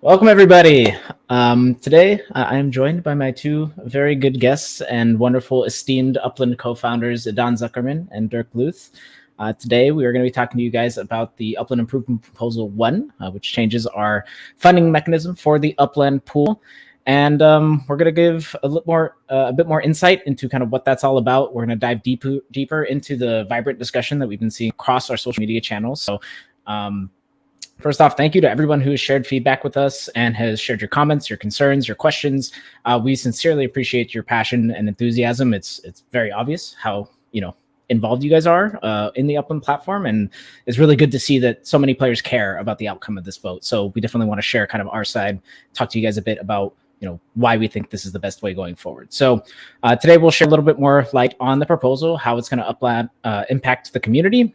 Welcome, everybody. Today, I am joined by my two very good guests and wonderful, esteemed Upland co-founders, Idan Zuckerman and Dirk Lueth. Today, we are going to be talking to you guys about the Upland Improvement Proposal 1, which changes our funding mechanism for the Upland pool. And we're going to give a bit more insight into kind of what that's all about. We're going to dive deeper into the vibrant discussion that we've been seeing across our social media channels. So, first off, thank you to everyone who has shared feedback with us and has shared your comments, your concerns, your questions. We sincerely appreciate your passion and enthusiasm. It's very obvious how involved you guys are in the Upland platform, and it's really good to see that so many players care about the outcome of this vote. So we definitely want to share kind of our side, talk to you guys a bit about why we think this is the best way going forward. So today we'll share a little bit more light on the proposal, how it's going to impact the community.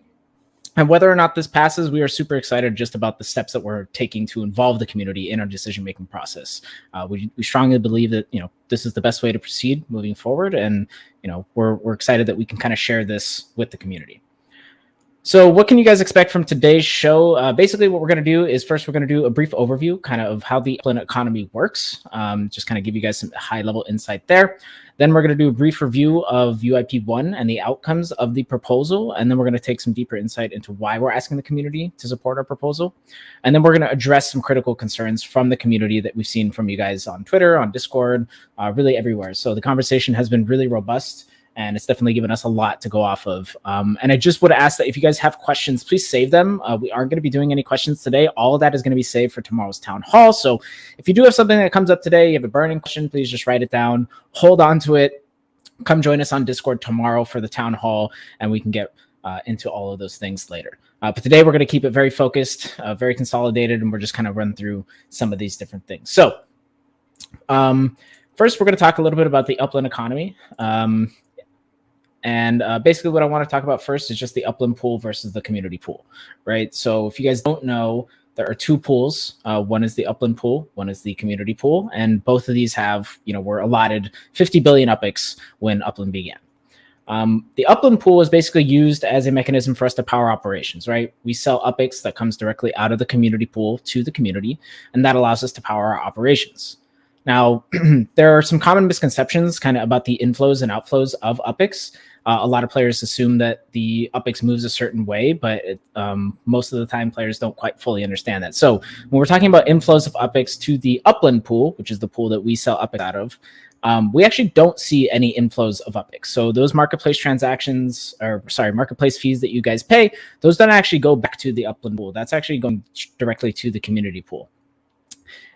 And whether or not this passes, we are super excited just about the steps that we're taking to involve the community in our decision-making process. We strongly believe that this is the best way to proceed moving forward, and we're excited that we can kind of share this with the community. So what can you guys expect from today's show? Basically, what we're going to do is first we're going to do a brief overview kind of how the Upland economy works, just kind of give you guys some high-level insight there. Then we're going to do a brief review of UIP1 and the outcomes of the proposal. And then we're going to take some deeper insight into why we're asking the community to support our proposal. And then we're going to address some critical concerns from the community that we've seen from you guys on Twitter, on Discord, really everywhere. So the conversation has been really robust, and it's definitely given us a lot to go off of. And I just would ask that if you guys have questions, please save them. We aren't going to be doing any questions today. All of that is going to be saved for tomorrow's town hall. So if you do have something that comes up today, you have a burning question, please just write it down, hold on to it, come join us on Discord tomorrow for the town hall, and we can get into all of those things later. But today we're going to keep it very focused, very consolidated, and we're just kind of run through some of these different things. So first, we're going to talk a little bit about the Upland economy. And basically what I want to talk about first is just the Upland pool versus the community pool, right? So if you guys don't know, there are two pools. One is the Upland pool, one is the community pool. And both of these were allotted 50 billion Upex when Upland began. The Upland pool is basically used as a mechanism for us to power operations, right? We sell Upex that comes directly out of the community pool to the community, and that allows us to power our operations. Now, there are some common misconceptions kind of about the inflows and outflows of Upex. A lot of players assume that the Upex moves a certain way, but most of the time players don't quite fully understand that. So when we're talking about inflows of Upex to the Upland pool, which is the pool that we sell Upex out of, we actually don't see any inflows of Upex. So those marketplace marketplace fees that you guys pay, those don't actually go back to the Upland pool. That's actually going directly to the community pool.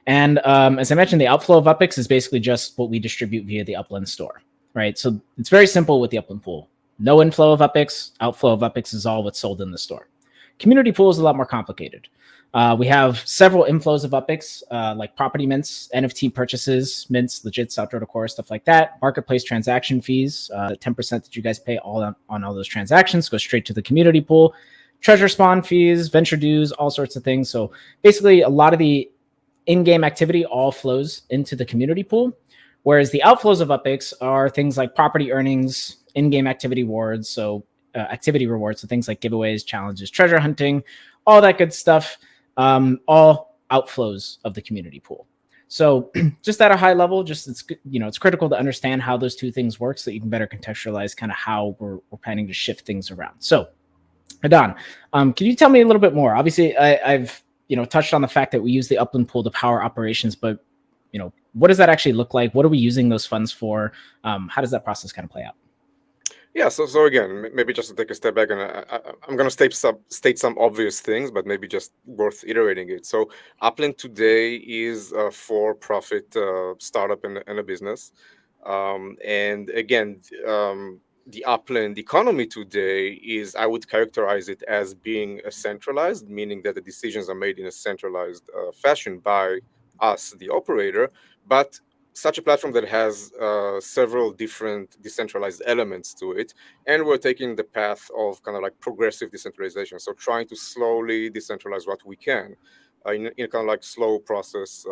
And as I mentioned, the outflow of Upex is basically just what we distribute via the Upland store, right? So it's very simple with the Upland pool. No inflow of Upex, outflow of Upex is all what's sold in the store. Community pool is a lot more complicated. We have several inflows of Upex, like property mints, NFT purchases, mints, legits, outdoor decor, stuff like that. Marketplace transaction fees, 10% that you guys pay on all those transactions go straight to the community pool. Treasure spawn fees, venture dues, all sorts of things. So basically a lot of the in-game activity all flows into the community pool, whereas the outflows of Upex are things like property earnings, in-game activity rewards, so activity rewards, so things like giveaways, challenges, treasure hunting, all that good stuff, all outflows of the community pool. So just at a high level, it's critical to understand how those two things work so that you can better contextualize kind of how we're planning to shift things around. So Idan, can you tell me a little bit more? Obviously, I've touched on the fact that we use the Upland pool to power operations, but what does that actually look like? What are we using those funds for? How does that process kind of play out? Yeah, so again, maybe just to take a step back, and I'm going to state some obvious things, but maybe just worth iterating it. So Upland today is a for-profit startup and a business. And again, the Upland economy today is, I would characterize it as being centralized, meaning that the decisions are made in a centralized fashion by us, the operator, but such a platform that has several different decentralized elements to it. And we're taking the path of kind of like progressive decentralization. So trying to slowly decentralize what we can in kind of like slow process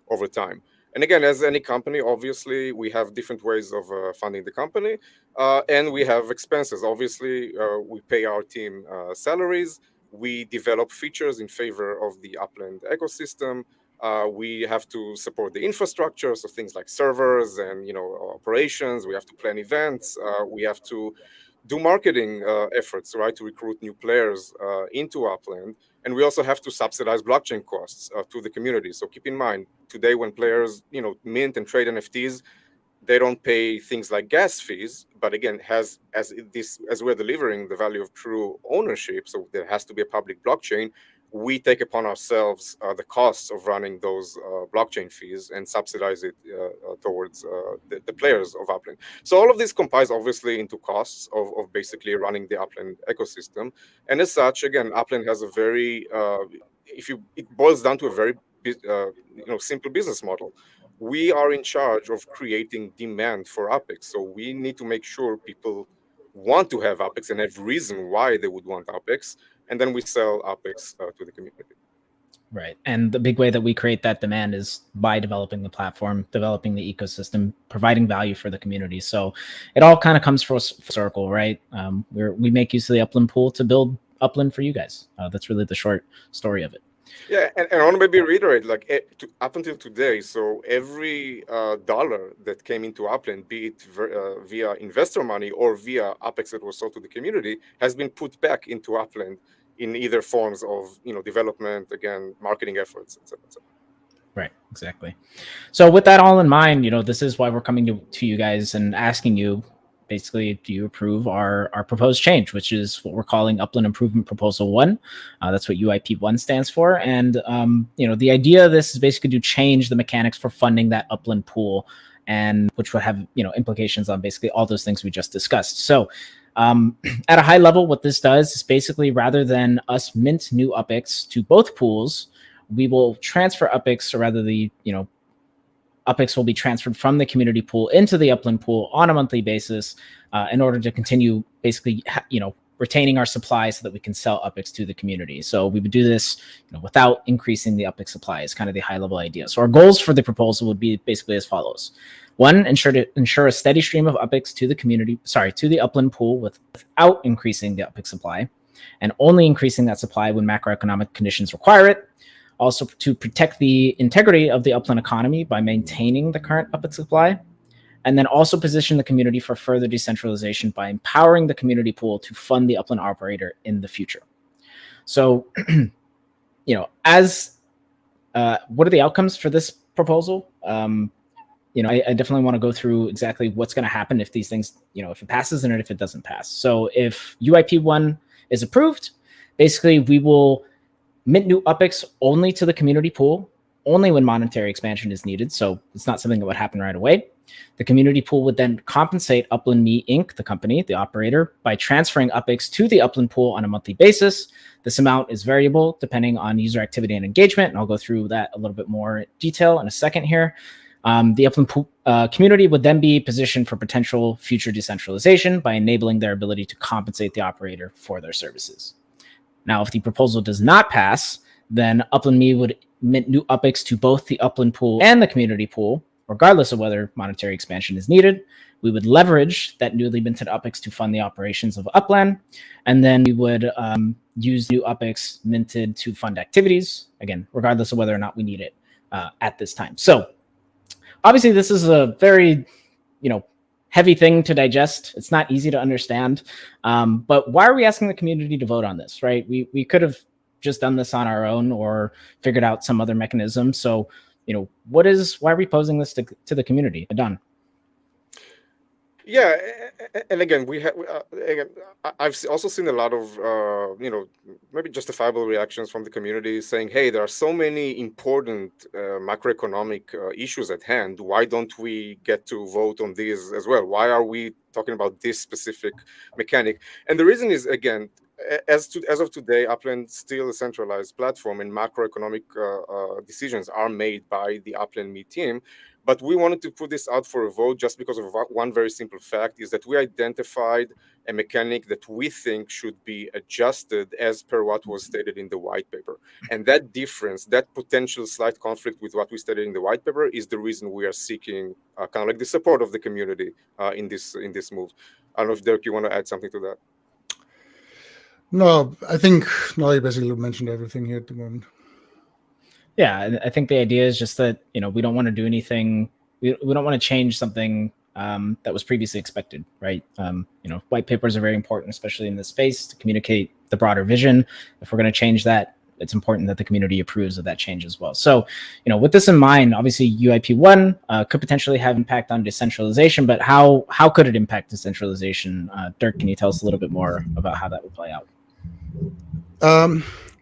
over time. And again, as any company, obviously, we have different ways of funding the company, and we have expenses. Obviously, we pay our team salaries. We develop features in favor of the Upland ecosystem. We have to support the infrastructure, so things like servers and operations. We have to plan events. We have to do marketing efforts, right, to recruit new players into Upland. And we also have to subsidize blockchain costs to the community. So keep in mind, today when players mint and trade NFTs, they don't pay things like gas fees, but again, as we're delivering the value of true ownership, so there has to be a public blockchain. We take upon ourselves the costs of running those blockchain fees and subsidize it towards the players of Upland. So all of this compiles obviously into costs of basically running the Upland ecosystem. And as such, again, Upland has a very it boils down to a very simple business model. We are in charge of creating demand for Apex. So we need to make sure people want to have Apex and have reason why they would want Apex. And then we sell Apex to the community. Right. And the big way that we create that demand is by developing the platform, developing the ecosystem, providing value for the community. So it all kind of comes full circle, right? We make use of the Upland pool to build Upland for you guys. That's really the short story of it. Yeah, and I want to maybe reiterate, up until today, so every dollar that came into Upland, be it via investor money or via Apex that was sold to the community, has been put back into Upland in either forms of development, again, marketing efforts, etc. Right, exactly. So with that all in mind, this is why we're coming to you guys and asking you, basically, do you approve our proposed change, which is what we're calling Upland Improvement Proposal 1. That's what UIP1 stands for. And, the idea of this is basically to change the mechanics for funding that Upland pool, and which would have, implications on basically all those things we just discussed. So at a high level, what this does is basically, rather than us mint new Upex to both pools, we will transfer Upex, or rather Upex will be transferred from the community pool into the Upland pool on a monthly basis in order to continue basically, retaining our supply so that we can sell Upex to the community. So we would do this without increasing the Upex supply is kind of the high level idea. So our goals for the proposal would be basically as follows. One, ensure a steady stream of Upex to the Upland pool without increasing the Upex supply, and only increasing that supply when macroeconomic conditions require it. Also, to protect the integrity of the Upland economy by maintaining the current Upex supply, and then also position the community for further decentralization by empowering the community pool to fund the Upland operator in the future. So, what are the outcomes for this proposal? I definitely want to go through exactly what's going to happen if these things, if it passes and if it doesn't pass. So if UIP1 is approved, basically we will mint new Upex only to the community pool, only when monetary expansion is needed. So it's not something that would happen right away. The community pool would then compensate Upland Me Inc., the company, the operator, by transferring Upex to the Upland pool on a monthly basis. This amount is variable depending on user activity and engagement, and I'll go through that a little bit more detail in a second here. The Upland community would then be positioned for potential future decentralization by enabling their ability to compensate the operator for their services. Now, if the proposal does not pass, then Upland Me would mint new Upex to both the Upland pool and the community pool, regardless of whether monetary expansion is needed. We would leverage that newly minted Upex to fund the operations of Upland, and then we would use new Upex minted to fund activities, again, regardless of whether or not we need it at this time. So, obviously, this is a very, heavy thing to digest. It's not easy to understand. But why are we asking the community to vote on this, right? We could have just done this on our own or figured out some other mechanism. So, why are we posing this to the community? Done. Yeah, and again, I've also seen a lot of maybe justifiable reactions from the community saying, "Hey, there are so many important macroeconomic issues at hand. Why don't we get to vote on these as well? Why are we talking about this specific mechanic?" And the reason is, again, as of today, Upland is still a centralized platform, and macroeconomic decisions are made by the Upland Me team. But we wanted to put this out for a vote just because of one very simple fact, is that we identified a mechanic that we think should be adjusted as per what was stated in the white paper. And that difference, that potential slight conflict with what we stated in the white paper, is the reason we are seeking kind of like the support of the community in this move. I don't know if, Dirk, you want to add something to that? No, I think you basically mentioned everything here at the moment. Yeah, I think the idea is just that we don't want to do anything. We don't want to change something that was previously expected, right? White papers are very important, especially in this space, to communicate the broader vision. If we're going to change that, it's important that the community approves of that change as well. So, with this in mind, obviously UIP1 could potentially have impact on decentralization, but how could it impact decentralization? Dirk, can you tell us a little bit more about how that would play out?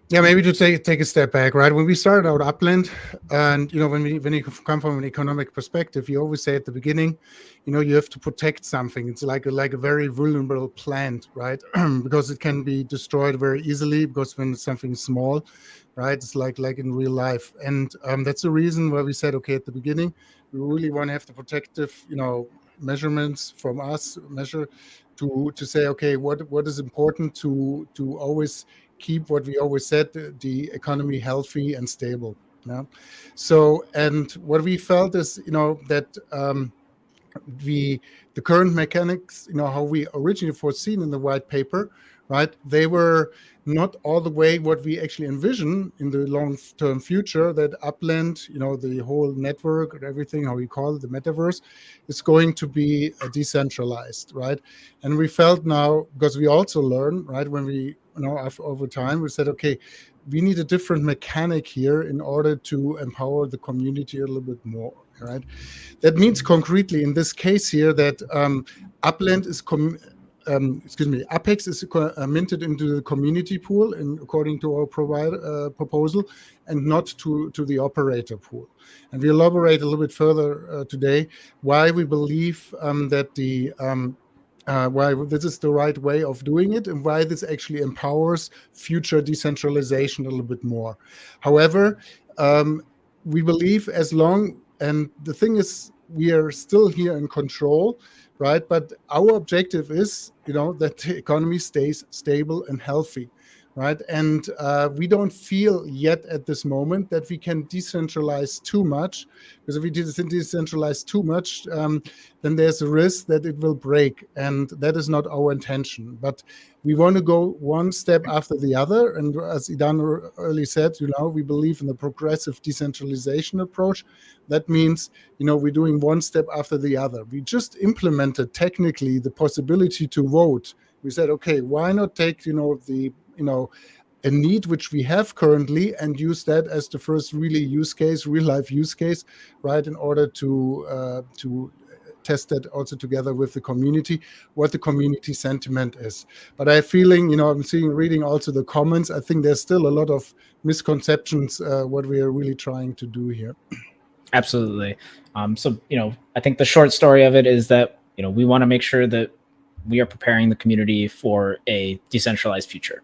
Yeah, maybe to take a step back, right? When we started out Upland, and when you come from an economic perspective, you always say at the beginning, you have to protect something. It's like a very vulnerable plant, right? Because it can be destroyed very easily. Because when it's something small, right, it's like in real life, and that's the reason why we said, okay, at the beginning, we really want to have the protective, measurements from us, measure to say, okay, what is important to always keep what we always said, the economy healthy and stable. Yeah. So, and what we felt is, that we the current mechanics, how we originally foreseen in the white paper, right? They were not all the way what we actually envision in the long-term future, that Upland, the whole network and everything, how we call it, the metaverse, is going to be decentralized, right? And we felt now, because we also learned, right, when we, over time, we said, okay, we need a different mechanic here in order to empower the community a little bit more, right? That means concretely in this case here that Upland is Apex is minted into the community pool, according to our proposal, and not to the operator pool. And we elaborate a little bit further today why we believe that why this is the right way of doing it, and why this actually empowers future decentralization a little bit more. However, we believe and the thing is, we are still here in control, right? But our objective is, that the economy stays stable and healthy, right? And we don't feel yet at this moment that we can decentralize too much, because if we decentralize too much, then there's a risk that it will break, and that is not our intention. But we want to go one step after the other, and as Idan early said, we believe in the progressive decentralization approach. That means, we're doing one step after the other. We just implemented technically the possibility to vote. We said, okay, why not take, a need which we have currently and use that as the first real life use case, right, in order to test that also together with the community, what the community sentiment is. But I have feeling, I'm reading also the comments, I think there's still a lot of misconceptions what we are really trying to do here. Absolutely. So, I think the short story of it is that, we want to make sure that we are preparing the community for a decentralized future.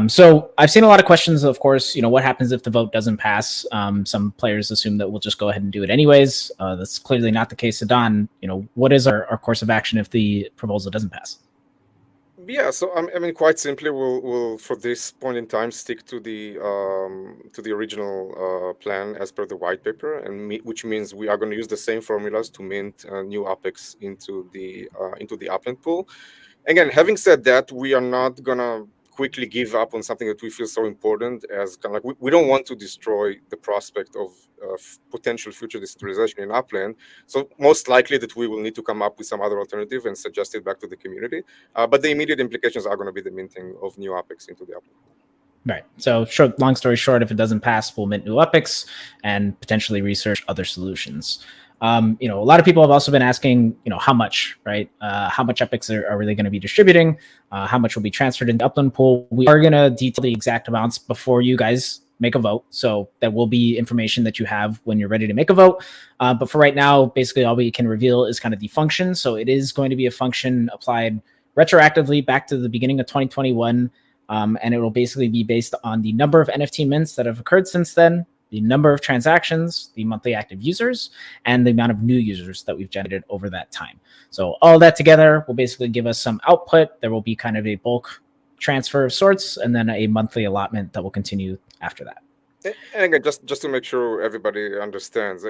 So I've seen a lot of questions, of course, what happens if the vote doesn't pass? Some players assume that we'll just go ahead and do it anyways. That's clearly not the case. Don, what is our course of action if the proposal doesn't pass? Yeah, so I mean, quite simply, we'll for this point in time stick to the original plan as per the white paper, and which means we are going to use the same formulas to mint new Opex into the Upland pool. Again, having said that, we are not gonna quickly give up on something that we feel so important as kind of like we don't want to destroy the prospect of potential future decentralization in Upland. So most likely that we will need to come up with some other alternative and suggest it back to the community. But the immediate implications are going to be the minting of new Apex into the Upland. Right. So, long story short, if it doesn't pass, we'll mint new Opex and potentially research other solutions. A lot of people have also been asking, how much, right? How much Opex are really going to be distributing? How much will be transferred in the Upland pool? We are going to detail the exact amounts before you guys make a vote. So that will be information that you have when you're ready to make a vote. But for right now, basically all we can reveal is kind of the function. So it is going to be a function applied retroactively back to the beginning of 2021. And it will basically be based on the number of NFT mints that have occurred since then, the number of transactions, the monthly active users, and the amount of new users that we've generated over that time. So all that together will basically give us some output. There will be kind of a bulk transfer of sorts, and then a monthly allotment that will continue after that. And again, just to make sure everybody understands,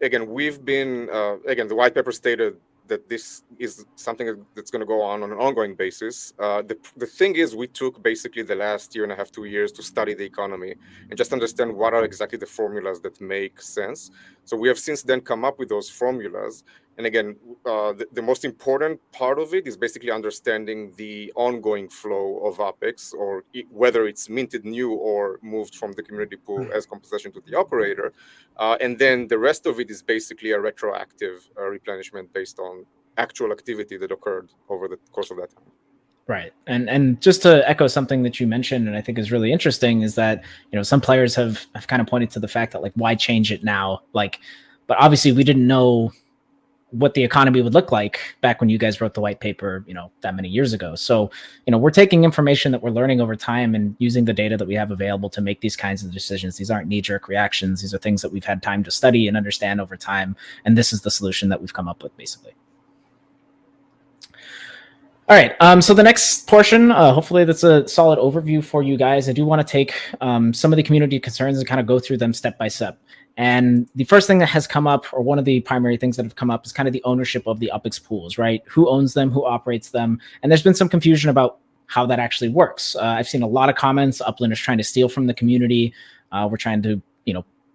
again, we've been, again, the white paper stated that this is something that's going to go on an ongoing basis. The thing is, we took basically the last year and a half, 2 years to study the economy and just understand what are exactly the formulas that make sense. So we have since then come up with those formulas. And again, the most important part of it is basically understanding the ongoing flow of Opex, or whether it's minted new or moved from the community pool as compensation to the operator. And then the rest of it is basically a retroactive replenishment based on actual activity that occurred over the course of that time. Right. And just to echo something that you mentioned, and I think is really interesting, is that, some players have kind of pointed to the fact that, like, why change it now? Like, but obviously we didn't know what the economy would look like back when you guys wrote the white paper, that many years ago. So, we're taking information that we're learning over time and using the data that we have available to make these kinds of decisions. These aren't knee-jerk reactions. These are things that we've had time to study and understand over time. And this is the solution that we've come up with, basically. All right. So the next portion, hopefully that's a solid overview for you guys. I do want to take some of the community concerns and kind of go through them step by step. And the first thing that has come up, or one of the primary things that have come up, is kind of the ownership of the Upex pools, right? Who owns them? Who operates them? And there's been some confusion about how that actually works. I've seen a lot of comments. Upland is trying to steal from the community. We're trying to,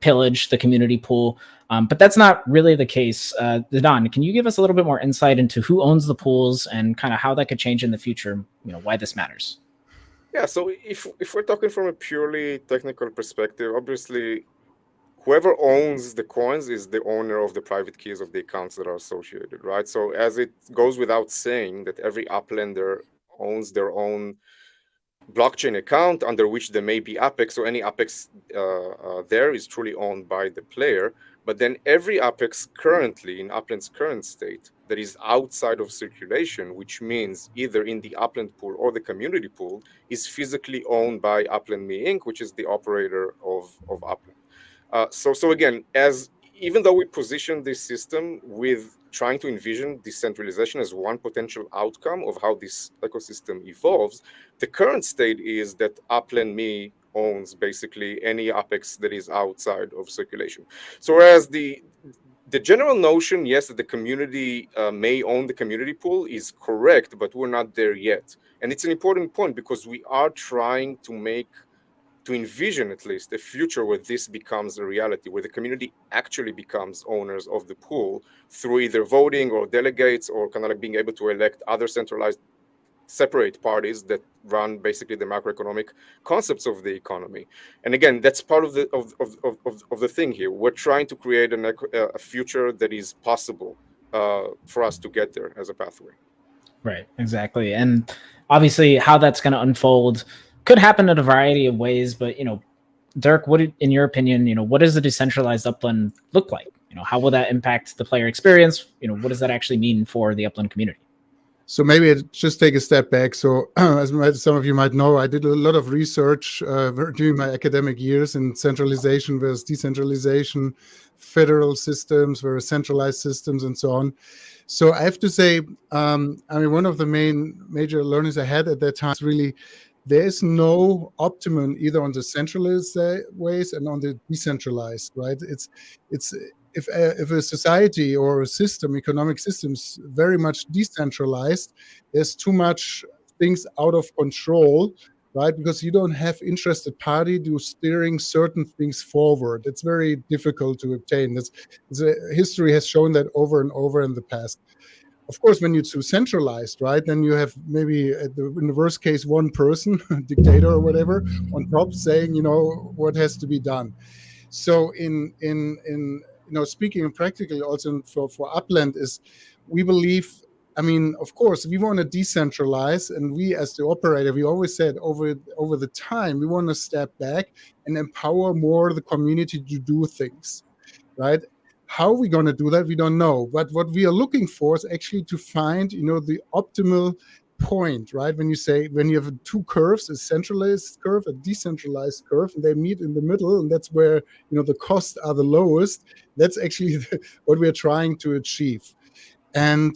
pillage the community pool. But that's not really the case. Idan, can you give us a little bit more insight into who owns the pools and kind of how that could change in the future, why this matters? Yeah, so if we're talking from a purely technical perspective, obviously, whoever owns the coins is the owner of the private keys of the accounts that are associated, right? So as it goes without saying that every Uplander owns their own blockchain account under which there may be Apex, so any Apex there is truly owned by the player. But then every Apex currently in Upland's current state that is outside of circulation, which means either in the Upland pool or the community pool, is physically owned by Upland Me Inc., which is the operator of Upland. So again, even though we position this system with trying to envision decentralization as one potential outcome of how this ecosystem evolves, the current state is that Upland Me owns basically any Apex that is outside of circulation. So whereas the general notion, yes, that the community may own the community pool is correct, but we're not there yet. And it's an important point because we are trying to envision at least a future where this becomes a reality, where the community actually becomes owners of the pool through either voting or delegates, or kind of like being able to elect other centralized separate parties that run basically the macroeconomic concepts of the economy. And again, that's part of the thing here. We're trying to create a future that is possible for us to get there as a pathway. Right, exactly. And obviously how that's going to unfold could happen in a variety of ways, but, Dirk, in your opinion, what does the decentralized Upland look like? How will that impact the player experience? What does that actually mean for the Upland community? So maybe I just take a step back. So as some of you might know, I did a lot of research during my academic years in centralization versus decentralization, federal systems versus centralized systems, and so on. So I have to say, one of the major learnings I had at that time is really there is no optimum either on the centralized ways and on the decentralized, right? It's if a society or a system, economic systems, very much decentralized, there's too much things out of control, right? Because you don't have interested party to steering certain things forward. It's very difficult to obtain. History has shown that over and over in the past. Of course, when you're too centralized, right, then you have maybe in the worst case one person, dictator or whatever, on top saying, what has to be done. So in speaking practically also for Upland is we believe, of course, we want to decentralize, and we as the operator, we always said over the time, we want to step back and empower more the community to do things, right? How are we going to do that? We don't know. But what we are looking for is actually to find, the optimal point, right? When you have two curves, a centralized curve, a decentralized curve, and they meet in the middle, and that's where, the costs are the lowest. That's actually what we're trying to achieve. And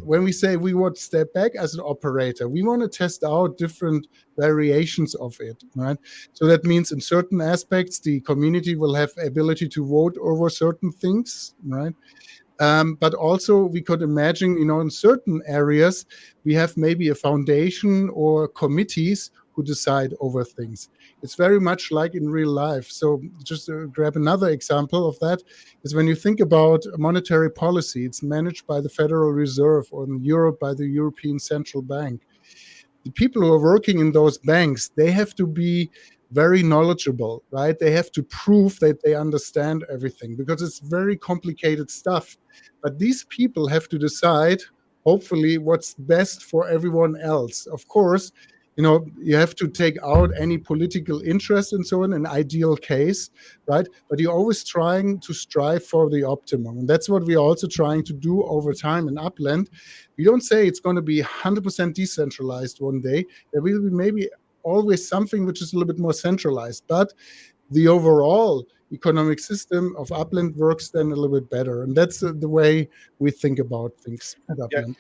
when we say we want to step back as an operator, we want to test out different variations of it, right? So that means in certain aspects, the community will have ability to vote over certain things, right? But also we could imagine, in certain areas, we have maybe a foundation or committees who decide over things. It's very much like in real life. So just to grab another example of that is when you think about monetary policy, it's managed by the Federal Reserve, or in Europe by the European Central Bank. The people who are working in those banks, they have to be very knowledgeable, right? They have to prove that they understand everything because it's very complicated stuff. But these people have to decide, hopefully, what's best for everyone else. Of course, you have to take out any political interest and so on, an ideal case, right? But you're always trying to strive for the optimum. And that's what we're also trying to do over time in Upland. We don't say it's going to be 100% decentralized one day. There will be maybe always something which is a little bit more centralized, but the overall economic system of Upland works then a little bit better. And that's the way we think about things at Upland.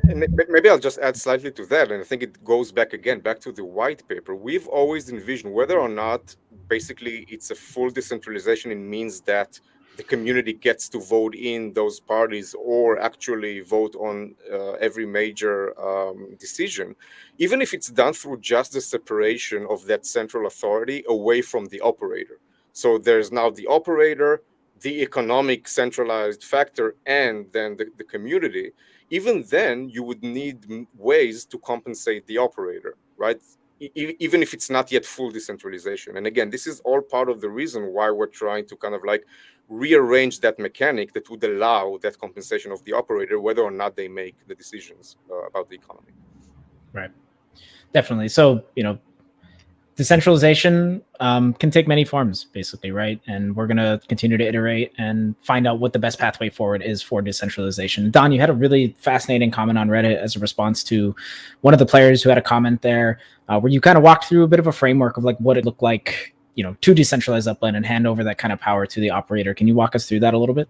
And maybe I'll just add slightly to that. And I think it goes back to the white paper. We've always envisioned whether or not basically it's a full decentralization, it means that the community gets to vote in those parties or actually vote on every major decision, even if it's done through just the separation of that central authority away from the operator. So there's now the operator, the economic centralized factor, and then the community. Even then, you would need ways to compensate the operator, right? Even if it's not yet full decentralization. And again, this is all part of the reason why we're trying to kind of like rearrange that mechanic that would allow that compensation of the operator, whether or not they make the decisions about the economy. Right. Definitely. So, decentralization can take many forms, basically, right? And we're going to continue to iterate and find out what the best pathway forward is for decentralization. Don, you had a really fascinating comment on Reddit as a response to one of the players who had a comment there where you kind of walked through a bit of a framework of like what it looked like, to decentralize Upland and hand over that kind of power to the operator. Can you walk us through that a little bit?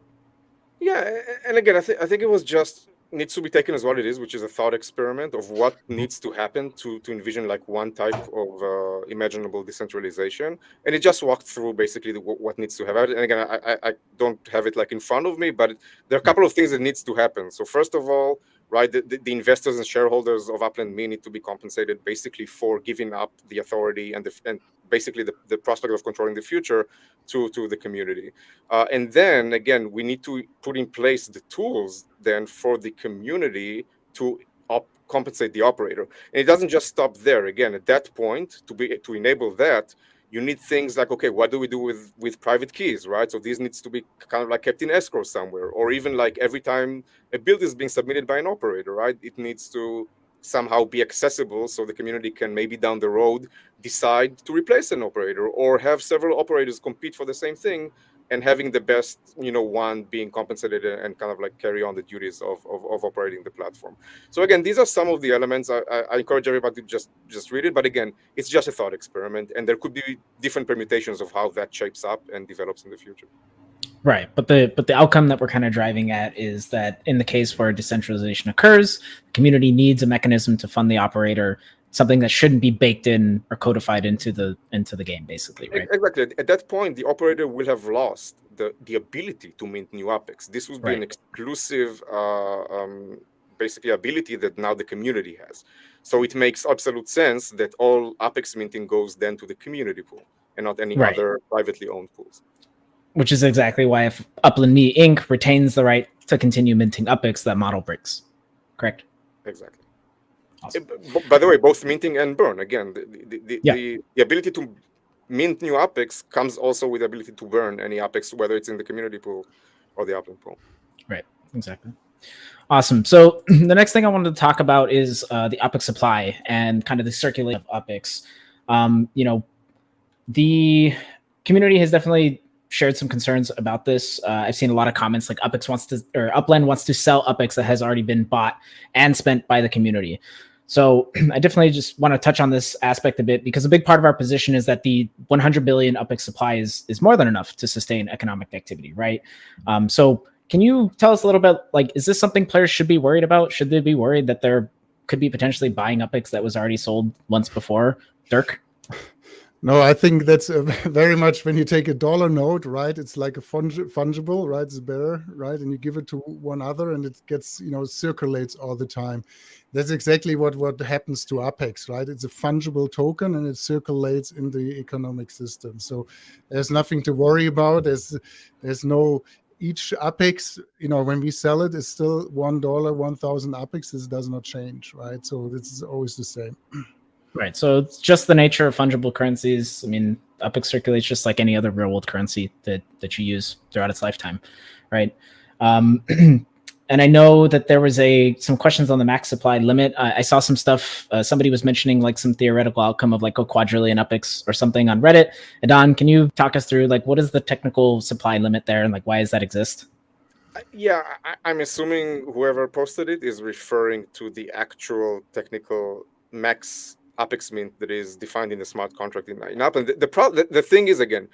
Yeah, and again, I think it was just needs to be taken as what it is, which is a thought experiment of what needs to happen to envision like one type of imaginable decentralization. And it just walked through basically what needs to have it. And again, I don't have it like in front of me, but there are a couple of things that needs to happen. So first of all, right, the investors and shareholders of Upland need to be compensated basically for giving up the authority and basically the prospect of controlling the future to the community. And then again, we need to put in place the tools then for the community to compensate the operator. And it doesn't just stop there. Again, at that point, to enable that, you need things like, okay, what do we do with private keys, right? So these needs to be kind of like kept in escrow somewhere, or even like every time a bill is being submitted by an operator, right? It needs to somehow be accessible so the community can maybe down the road decide to replace an operator or have several operators compete for the same thing, and having the best, one being compensated and kind of like carry on the duties of operating the platform. So again, these are some of the elements. I encourage everybody to just read it. But again, it's just a thought experiment, and there could be different permutations of how that shapes up and develops in the future. Right, but the outcome that we're kind of driving at is that in the case where decentralization occurs, the community needs a mechanism to fund the operator, something that shouldn't be baked in or codified into the game, basically, right? Exactly. At that point, the operator will have lost the ability to mint new Apex. This would be an exclusive, basically, ability that now the community has. So it makes absolute sense that all Apex minting goes then to the community pool and not any other privately owned pools. Which is exactly why if Upland Me Inc. retains the right to continue minting Upex, that model breaks. Correct? Exactly. Awesome. By the way, both minting and burn, again, the ability to mint new Apex comes also with the ability to burn any Apex, whether it's in the community pool or the Upland pool. Right, exactly. Awesome. So the next thing I wanted to talk about is the Apex supply and kind of the circulation of Apex. The community has definitely shared some concerns about this. I've seen a lot of comments like Upland wants to sell Upex that has already been bought and spent by the community. So I definitely just want to touch on this aspect a bit, because a big part of our position is that the 100 billion Upex supply is more than enough to sustain economic activity, right? So can you tell us a little bit, like, is this something players should be worried about? Should they be worried that they're could be potentially buying Upex that was already sold once before? Dirk? No, I think that's very much when you take a dollar note, right? It's like a fungible, right? It's bearer, right? And you give it to one other, and it gets, circulates all the time. That's exactly what happens to Apex, right? It's a fungible token, and it circulates in the economic system. So there's nothing to worry about. There's no each Apex, when we sell it, is still $1, 1,000 Apex. This does not change, right? So this is always the same. Right. So it's just the nature of fungible currencies. I mean, Upex circulates just like any other real world currency that you use throughout its lifetime, right? And I know that there was some questions on the max supply limit. I saw some stuff. Somebody was mentioning like some theoretical outcome of like a quadrillion Upex or something on Reddit. Idan, can you talk us through like what is the technical supply limit there and like why does that exist? Yeah, I'm assuming whoever posted it is referring to the actual technical max Apex mint that is defined in the smart contract in Upland. The thing is, again,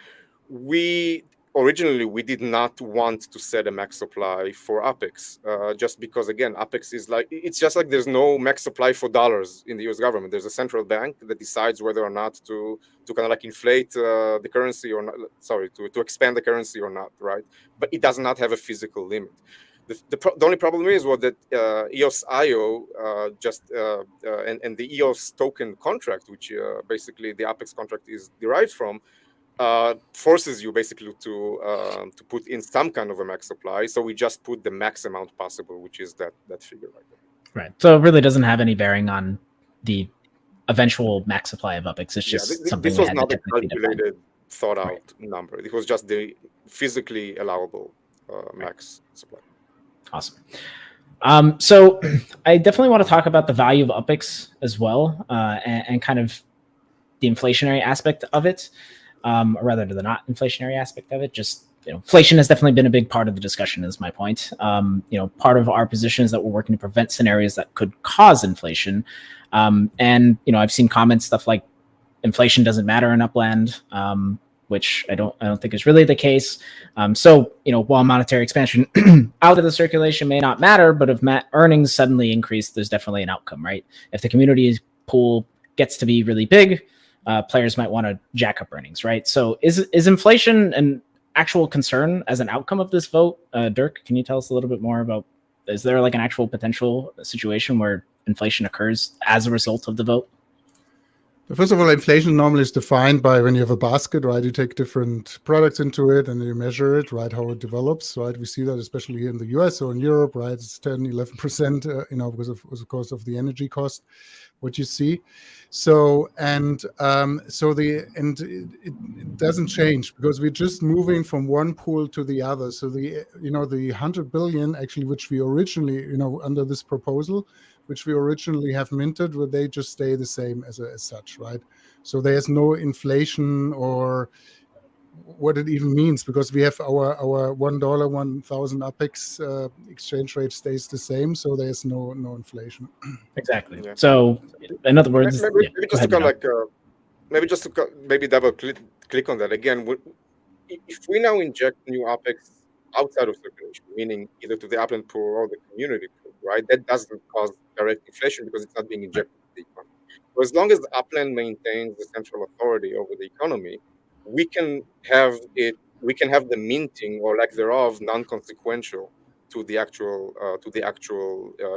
we did not want to set a max supply for Apex, just because, again, Apex is like, it's just like there's no max supply for dollars in the US government. There's a central bank that decides whether or not to kind of like inflate the currency or not, to expand the currency or not, right? But it does not have a physical limit. The only problem is that EOS IO and the EOS token contract, which basically the Apex contract is derived from, forces you basically to put in some kind of a max supply. So we just put the max amount possible, which is that figure right there. Right. So it really doesn't have any bearing on the eventual max supply of Upex. It's just something this we was had not to a technically define. calculated, thought out number. It was just the physically allowable max supply. Awesome. So I definitely want to talk about the value of Upex as well, and kind of the inflationary aspect of it, or rather the not inflationary aspect of it. Just inflation has definitely been a big part of the discussion, is my point. Part of our position is that we're working to prevent scenarios that could cause inflation. And I've seen comments, stuff like inflation doesn't matter in Upland, which I don't think is really the case. So while monetary expansion out of the circulation may not matter, but if earnings suddenly increase, there's definitely an outcome, right? If the community pool gets to be really big, players might want to jack up earnings, right? So is inflation an actual concern as an outcome of this vote? Dirk, can you tell us a little bit more about, is there like an actual potential situation where inflation occurs as a result of the vote? First of all, inflation normally is defined by when you have a basket, right? You take different products into it and you measure it, right? How it develops, right? We see that especially here in the US or in Europe, right? It's 10, 11%, because of the energy cost, what you see. So, it doesn't change because we're just moving from one pool to the other. So the 100 billion actually, which we originally, under this proposal, which we originally have minted, where they just stay the same as such, right? So there's no inflation or what it even means, because we have our $1, 1,000 Apex exchange rate stays the same, so there's no inflation. Exactly. Yeah. So in other words, maybe just to double click on that again. If we now inject new Apex outside of circulation, meaning either to the Upland pool or the community pool, right? That doesn't cause direct inflation because it's not being injected into the economy. So as long as the Upland maintains the central authority over the economy, we can have the minting or lack thereof non-consequential to the actual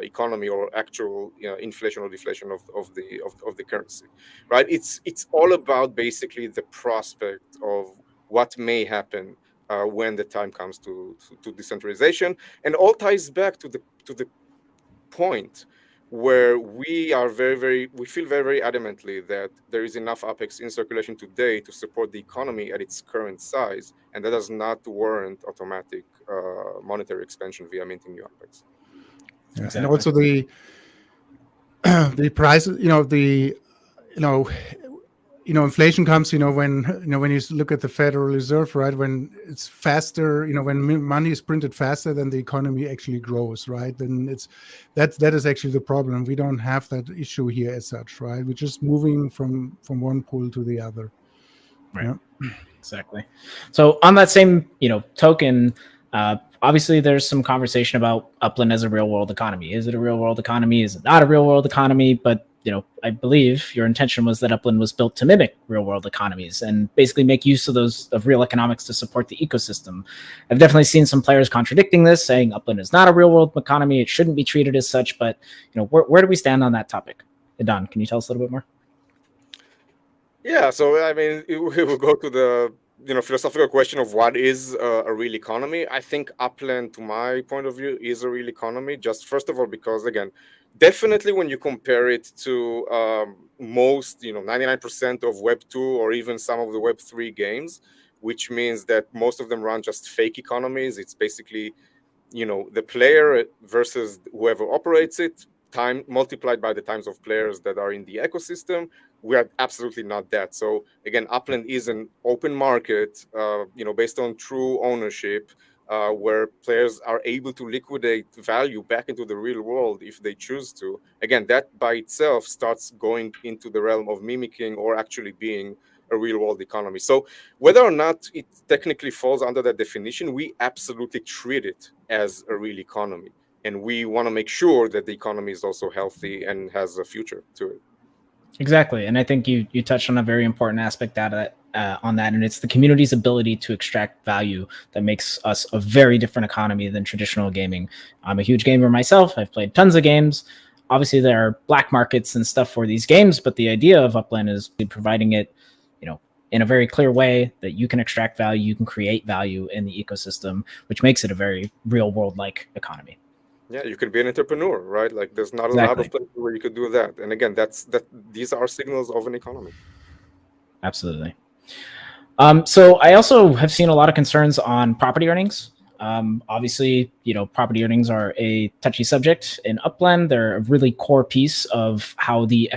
economy or actual inflation or deflation of the currency, right? It's all about basically the prospect of what may happen when the time comes to decentralization, and all ties back to the point where we feel very adamantly that there is enough Apex in circulation today to support the economy at its current size, and that does not warrant automatic monetary expansion via minting new Apex. Yeah, exactly. And also the prices, inflation comes, when you look at the Federal Reserve, right? When it's faster, when money is printed faster than the economy actually grows, right? Then that is actually the problem. We don't have that issue here as such, right? We're just moving from one pool to the other. Right. Yeah. Exactly. So on that same, token, obviously there's some conversation about Upland as a real world economy. Is it a real world economy? Is it not a real world economy? But I believe your intention was that Upland was built to mimic real world economies and basically make use of real economics to support the ecosystem. I've definitely seen some players contradicting this, saying Upland is not a real world economy. It shouldn't be treated as such. But where do we stand on that topic? Idan, can you tell us a little bit more? Yeah, so I mean, we will go to the philosophical question of what is a real economy. I think Upland, to my point of view, is a real economy. Just first of all, because again, definitely when you compare it to most, 99% of Web 2 or even some of the Web 3 games, which means that most of them run just fake economies. It's basically the player versus whoever operates it, time multiplied by the times of players that are in the ecosystem. We are absolutely not that. So again, Upland is an open market, based on true ownership, where players are able to liquidate value back into the real world if they choose to. Again, that by itself starts going into the realm of mimicking or actually being a real world economy. So whether or not it technically falls under that definition, we absolutely treat it as a real economy. And we want to make sure that the economy is also healthy and has a future to it. Exactly. And I think you touched on a very important aspect on that, and it's the community's ability to extract value that makes us a very different economy than traditional gaming. I'm a huge gamer myself. I've played tons of games. Obviously, there are black markets and stuff for these games, but the idea of Upland is providing it, in a very clear way that you can extract value, you can create value in the ecosystem, which makes it a very real world-like economy. Yeah, you can be an entrepreneur, right? Like there's not Exactly. a lot of places where you could do that. And again, these are signals of an economy. Absolutely. So I also have seen a lot of concerns on property earnings. Obviously, property earnings are a touchy subject in Upland. They're a really core piece of how the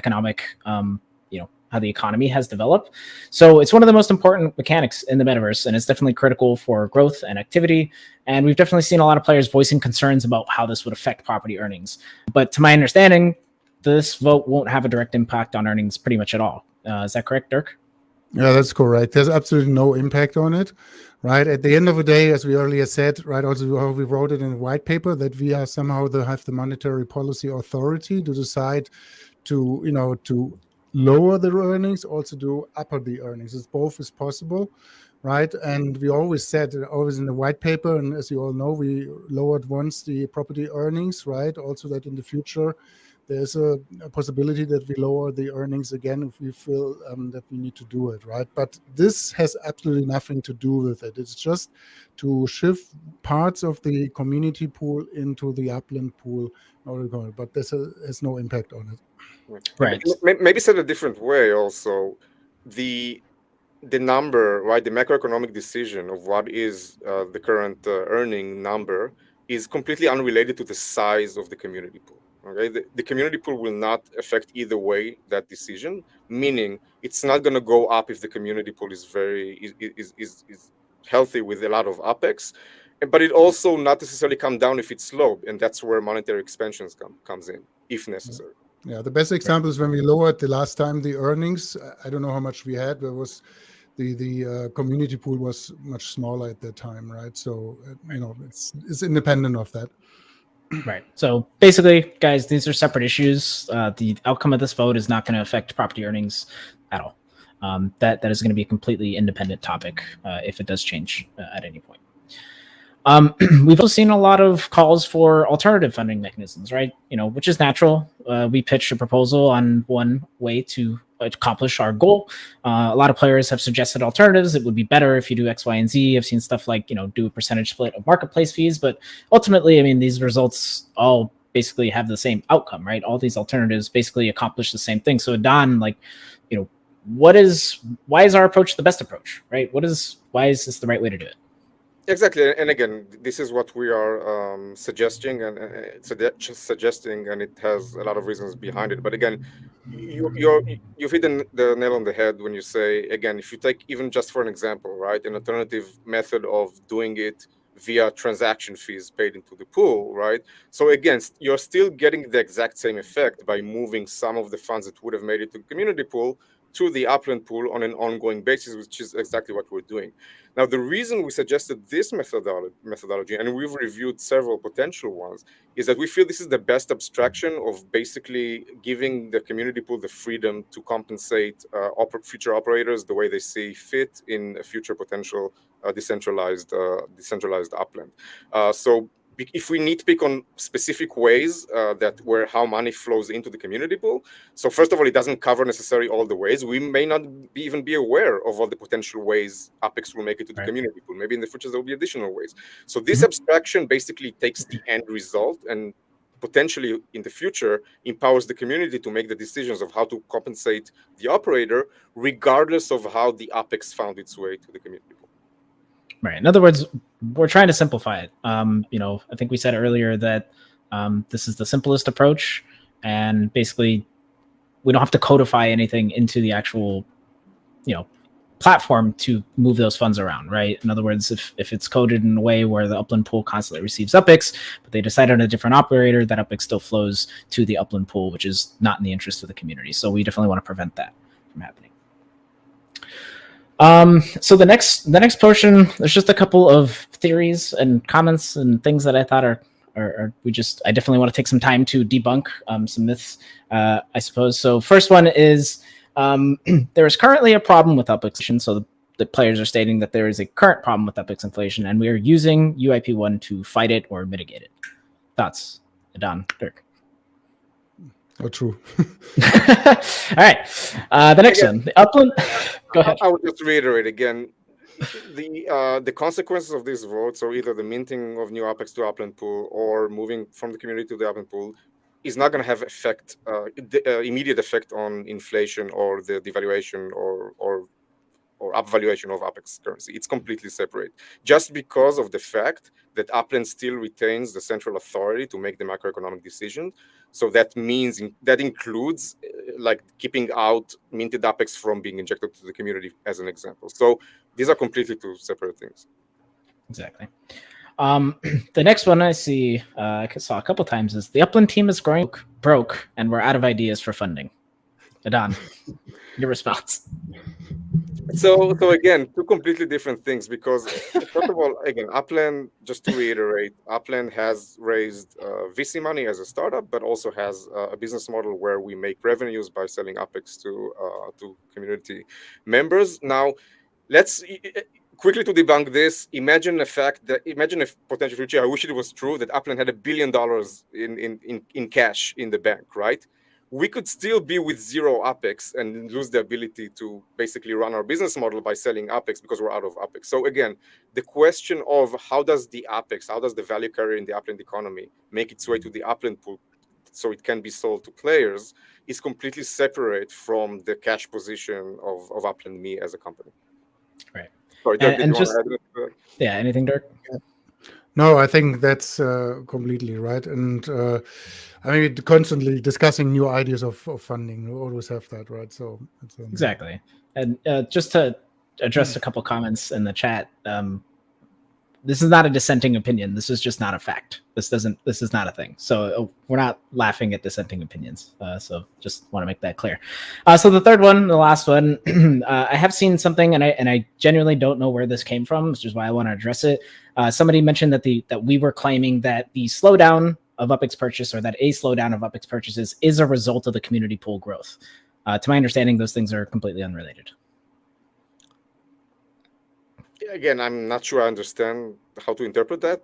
how the economy has developed. So it's one of the most important mechanics in the metaverse, and it's definitely critical for growth and activity. And we've definitely seen a lot of players voicing concerns about how this would affect property earnings. But to my understanding, this vote won't have a direct impact on earnings pretty much at all. Is that correct, Dirk? Yeah, that's correct. There's absolutely no impact on it, right? At the end of the day, as we earlier said, right, also how we wrote it in a white paper, that we are somehow have the monetary policy authority to decide to lower the earnings, also to upper the earnings. It's both is possible, right? And we always said, always in the white paper, and as you all know, we lowered once the property earnings, right? Also that in the future, there's a possibility that we lower the earnings again if we feel that we need to do it, right? But this has absolutely nothing to do with it. It's just to shift parts of the community pool into the Upland pool, but this has no impact on it. Right. Maybe said a different way also, the number, right, the macroeconomic decision of what is the current earning number is completely unrelated to the size of the community pool. Okay, the community pool will not affect either way that decision, meaning it's not going to go up if the community pool is is healthy with a lot of Opex, but it also not necessarily come down if it's low, and that's where monetary expansions comes in if necessary. Yeah, the best example is when we lowered the last time the earnings. I don't know how much we had. There was the community pool was much smaller at that time, right? So it's independent of that. Right. So basically, guys, these are separate issues. The outcome of this vote is not going to affect property earnings at all. That is going to be a completely independent topic if it does change at any point. We've also seen a lot of calls for alternative funding mechanisms, right? Which is natural. We pitched a proposal on one way to accomplish our goal. A lot of players have suggested alternatives. It would be better if you do X, Y, and Z. I've seen stuff like, do a percentage split of marketplace fees. But ultimately, I mean, these results all basically have the same outcome, right? All these alternatives basically accomplish the same thing. So Don, why is our approach the best approach, right? Why is this the right way to do it? Exactly, and again, this is what we are suggesting, and suggesting, and it has a lot of reasons behind it. But again, you've hit the nail on the head when you say, again, if you take even just for an example, right, an alternative method of doing it via transaction fees paid into the pool, right? So again, you're still getting the exact same effect by moving some of the funds that would have made it to the community pool to the Upland pool on an ongoing basis, which is exactly what we're doing. Now, the reason we suggested this methodology, and we've reviewed several potential ones, is that we feel this is the best abstraction of basically giving the community pool the freedom to compensate future operators the way they see fit in a future potential decentralized Upland. So if we nitpick on specific ways where how money flows into the community pool, so first of all, it doesn't cover necessarily all the ways. We may not even be aware of all the potential ways Apex will make it to the community pool. Maybe in the future there will be additional ways. So this abstraction basically takes the end result and potentially in the future empowers the community to make the decisions of how to compensate the operator, regardless of how the Apex found its way to the community pool. Right. In other words, we're trying to simplify it. I think we said earlier that this is the simplest approach, and basically we don't have to codify anything into the actual, platform to move those funds around, right? In other words, if it's coded in a way where the Upland pool constantly receives Upex, but they decide on a different operator, that Upex still flows to the Upland pool, which is not in the interest of the community. So we definitely want to prevent that from happening. So the next portion, there's just a couple of theories and comments and things that I thought are I definitely want to take some time to debunk some myths, I suppose. So first one is there is currently a problem with Upex inflation. So the players are stating that there is a current problem with Upex inflation, and we are using UIP1 to fight it or mitigate it. Thoughts, Idan, Dirk? Oh, true. All right. The next one, the Upland. Go ahead. I would just reiterate again, the consequences of this vote, so either the minting of new Apex to Upland pool or moving from the community to the Upland pool, is not going to have immediate effect on inflation or the devaluation or upvaluation of Apex currency. It's completely separate, just because of the fact that Upland still retains the central authority to make the macroeconomic decision. So that means that includes like keeping out minted Apex from being injected to the community, as an example. So these are completely two separate things. Exactly. The next one I saw a couple times is the Upland team is growing broke and we're out of ideas for funding. Idan, your response. So again, two completely different things, because first of all, again, Upland, just to reiterate, Upland has raised VC money as a startup, but also has a business model where we make revenues by selling Apex to community members. Now, let's quickly to debunk this. Imagine a potential future. I wish it was true that Upland had $1 billion in cash in the bank, right? We could still be with zero Apex and lose the ability to basically run our business model by selling Apex because we're out of Apex. So again, the question of how does the value carrier in the Upland economy make its way to the Upland pool so it can be sold to players is completely separate from the cash position of Upland Me as a company. Right. Sorry, Dirk, anything, Dirk? No, I think that's completely right. And constantly discussing new ideas of funding. We always have that, right? So exactly. And just to address a couple comments in the chat, this is not a dissenting opinion. This is just not a fact. This is not a thing. So we're not laughing at dissenting opinions. So just want to make that clear. So the third one, the last one, I have seen something, and I genuinely don't know where this came from, which is why I want to address it. Somebody mentioned that we were claiming that the slowdown of Upex purchase, or that a slowdown of Upex purchases, is a result of the community pool growth. To my understanding, those things are completely unrelated. Again, I'm not sure I understand how to interpret that.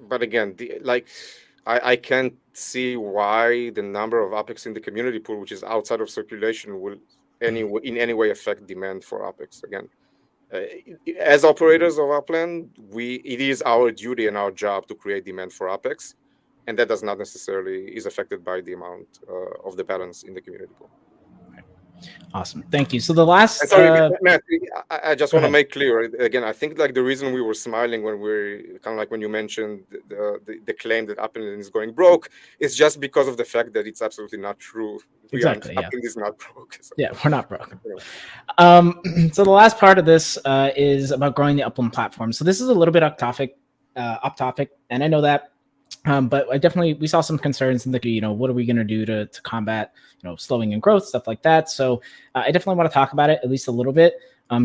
But again, I can't see why the number of Apex in the community pool, which is outside of circulation, will in any way affect demand for Apex. Again, as operators of Upland, it is our duty and our job to create demand for Apex, and that does not necessarily is affected by the amount of the balance in the community pool. Awesome, thank you. So the last, Matt, I just want to make clear again. I think like the reason we were smiling when when you mentioned the claim that Upland is going broke is just because of the fact that it's absolutely not true. Exactly, Upland is not broke. So. Yeah, we're not broke. So the last part of this is about growing the Upland platform. So this is a little bit off topic, and I know that. But we saw some concerns in the, what are we going to do to combat, slowing in growth, stuff like that. So I definitely want to talk about it at least a little bit.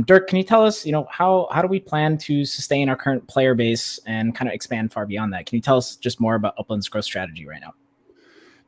Dirk, can you tell us, how do we plan to sustain our current player base and kind of expand far beyond that? Can you tell us just more about Upland's growth strategy right now?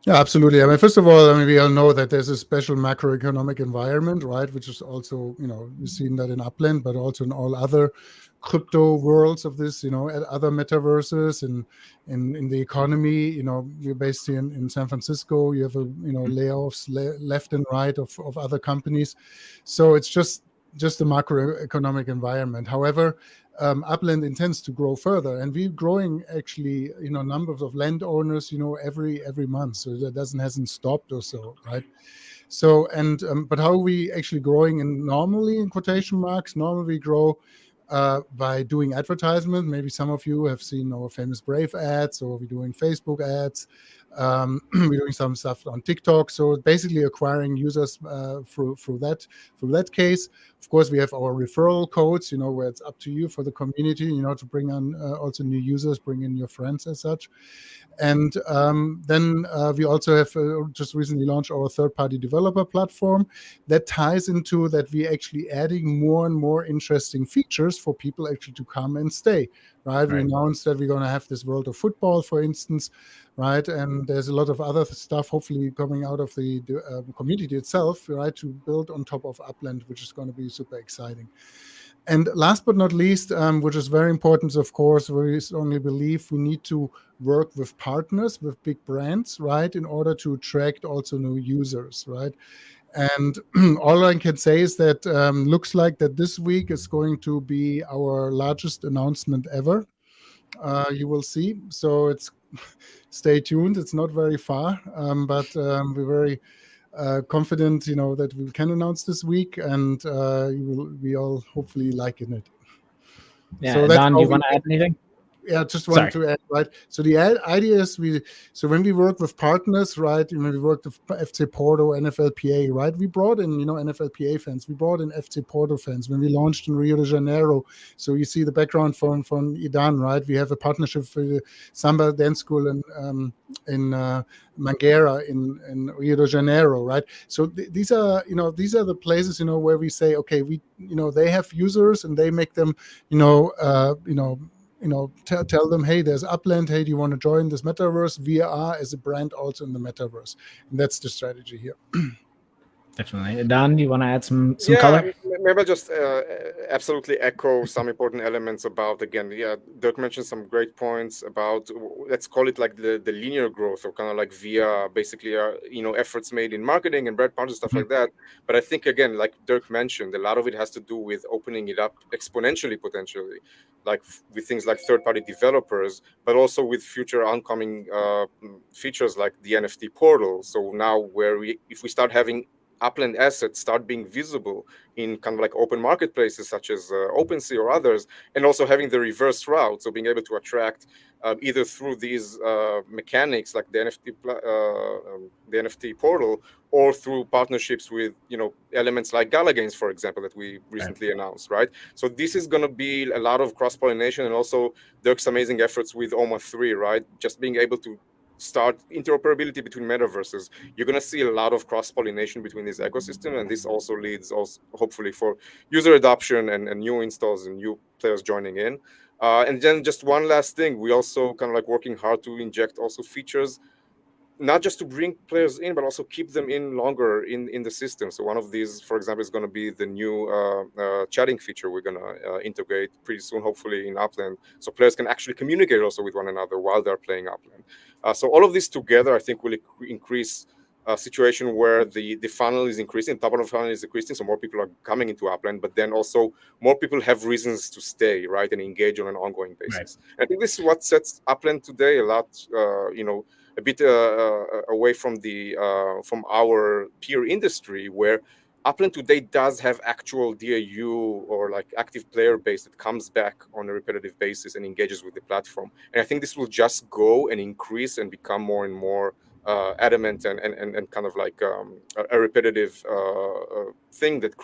Yeah, absolutely. I mean, first of all, we all know that there's a special macroeconomic environment, right? Which is also, we've seen that in Upland, but also in all other crypto worlds of this, at other metaverses and in the economy. We're based here in San Francisco. You have layoffs left and right of other companies. So it's just the macroeconomic environment. However, Upland intends to grow further, and we're growing actually, numbers of landowners, every month. So that hasn't stopped or so, right? So, and but how are we actually growing? And normally, in quotation marks, normally we grow by doing advertisement. Maybe some of you have seen our famous Brave ads, or we're doing Facebook ads. We're doing some stuff on TikTok. So basically acquiring users through that case. Of course, we have our referral codes, where it's up to you for the community, to bring on also new users, bring in your friends as such. And then we also have just recently launched our third-party developer platform that ties into that. We're actually adding more and more interesting features for people actually to come and stay, right? We announced that we're going to have this World of Football, for instance, right? And there's a lot of other stuff hopefully coming out of the community itself, right, to build on top of Upland, which is going to be super exciting. And last but not least, which is very important, of course, we strongly believe we need to work with partners, with big brands, right, in order to attract also new users, right? And all I can say is that looks like that this week is going to be our largest announcement ever. You will see. So stay tuned. It's not very far, but we're very confident, that we can announce this week, and we all hopefully like it. Yeah, So that's Don, how do you we want to add anything? Yeah, just wanted to add, right? So the idea is when we work with partners, right? We worked with FC Porto, NFLPA, right? We brought in, NFLPA fans. We brought in FC Porto fans when we launched in Rio de Janeiro. So you see the background from Idan, right? We have a partnership with the Samba Dance School in Mangueira in Rio de Janeiro, right? So these are the places, where we say, okay, they have users and they make them, tell them, hey, there's Upland. Hey, do you want to join this metaverse? We are as a brand also in the metaverse, and that's the strategy here. Definitely. Don, do you want to add some Yeah, color? maybe I'll just absolutely echo some important elements about, again, Dirk mentioned some great points about, let's call it like the linear growth, or kind of like via basically efforts made in marketing and brand partners, stuff like that. But I think, again, like Dirk mentioned, a lot of it has to do with opening it up exponentially, potentially, like with things like third-party developers, but also with future oncoming features like the NFT portal. So now if we start having Upland assets start being visible in kind of like open marketplaces such as OpenSea or others, and also having the reverse route, so being able to attract either through these mechanics like the NFT portal, or through partnerships with elements like Gala Games, for example, that we recently announced, right? So this is going to be a lot of cross pollination, and also Dirk's amazing efforts with OMA 3, right? Just being able to start interoperability between metaverses. You're going to see a lot of cross-pollination between this ecosystem, and this also leads hopefully for user adoption and new installs and new players joining in. And then just one last thing, we also kind of like working hard to inject also features, not just to bring players in, but also keep them in longer in the system. So one of these, for example, is going to be the new chatting feature we're going to integrate pretty soon, hopefully in Upland, so players can actually communicate also with one another while they're playing Upland. So all of this together, I think, will increase a situation where the funnel is increasing, top of the funnel is increasing, so more people are coming into Upland, but then also more people have reasons to stay, right, and engage on an ongoing basis. I think this is what sets Upland today a lot, a bit away from our peer industry, where Upland today does have actual DAU, or like active player base, that comes back on a repetitive basis and engages with the platform. And I think this will just go and increase and become more and more adamant and kind of like a repetitive thing that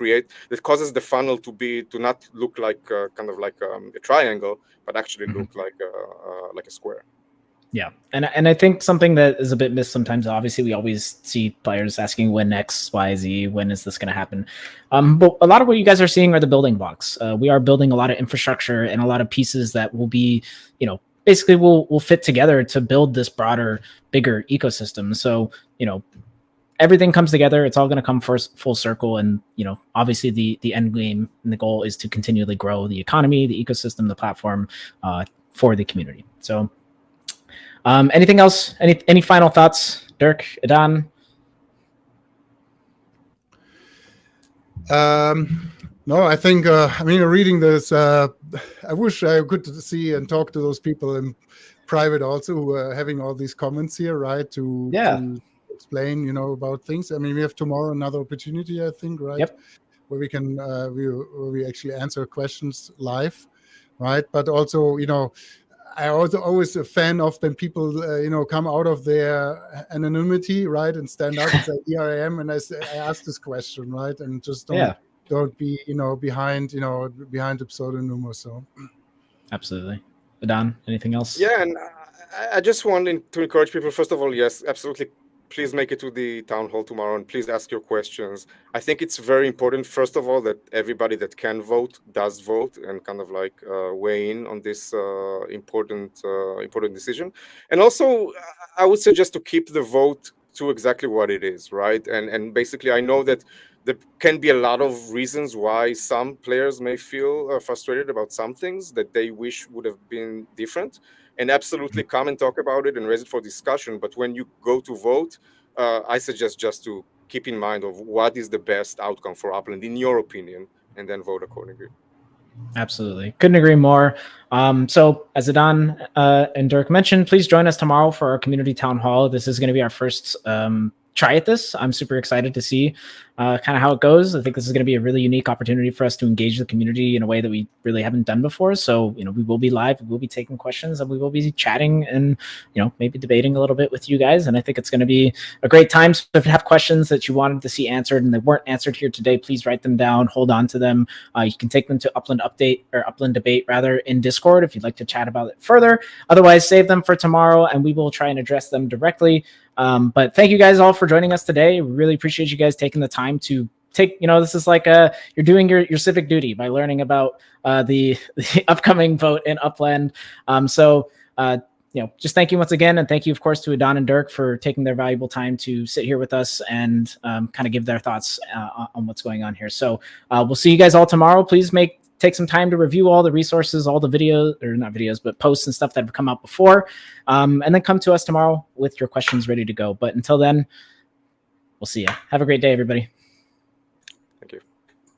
causes the funnel to not look like kind of like a triangle, but actually look like a square. Yeah, and I think something that is a bit missed sometimes. Obviously, we always see players asking when X, Y, Z, when is this going to happen? But a lot of what you guys are seeing are the building blocks. We are building a lot of infrastructure and a lot of pieces that will be, basically will fit together to build this broader, bigger ecosystem. So everything comes together. It's all going to come first full circle, and obviously the end game and the goal is to continually grow the economy, the ecosystem, the platform for the community. So. Anything else? Any final thoughts, Dirk, Idan? No, I think, reading this, I wish I could see and talk to those people in private also who are having all these comments here, right? To explain, about things. I mean, we have tomorrow another opportunity, I think, right? Yep. Where we can, where we actually answer questions live, right? But also, I also always a fan of when people, come out of their anonymity, right, and stand up and say, "Here I am," and I ask this question, right, and just don't be, behind the pseudonym or so. Absolutely, Idan. Anything else? Yeah, and I just wanted to encourage people. First of all, yes, absolutely. Please make it to the town hall tomorrow, and please ask your questions. I think it's very important, first of all, that everybody that can vote does vote and kind of like weigh in on this important decision. And also, I would suggest to keep the vote to exactly what it is, right? And basically, I know that there can be a lot of reasons why some players may feel frustrated about some things that they wish would have been different. And absolutely come and talk about it and raise it for discussion. But when you go to vote, I suggest just to keep in mind of what is the best outcome for Upland, in your opinion, and then vote accordingly. Absolutely. Couldn't agree more. So as Idan and Dirk mentioned, please join us tomorrow for our community town hall. This is going to be our first try at this. I'm super excited to see kind of how it goes. I think this is going to be a really unique opportunity for us to engage the community in a way that we really haven't done before. So, we will be live, we will be taking questions, and we will be chatting and, maybe debating a little bit with you guys. And I think it's going to be a great time. So if you have questions that you wanted to see answered and they weren't answered here today, please write them down, hold on to them. You can take them to Upland Debate rather in Discord if you'd like to chat about it further. Otherwise, save them for tomorrow and we will try and address them directly. But thank you guys all for joining us today. We really appreciate you guys taking the time to take, this is like you're doing your civic duty by learning about the upcoming vote in Upland. Just thank you once again. And thank you, of course, to Idan and Dirk for taking their valuable time to sit here with us and kind of give their thoughts on what's going on here. So we'll see you guys all tomorrow. Please take some time to review all the resources, all the videos, or not videos, but posts and stuff that have come out before. And then come to us tomorrow with your questions ready to go. But until then, we'll see you. Have a great day, everybody.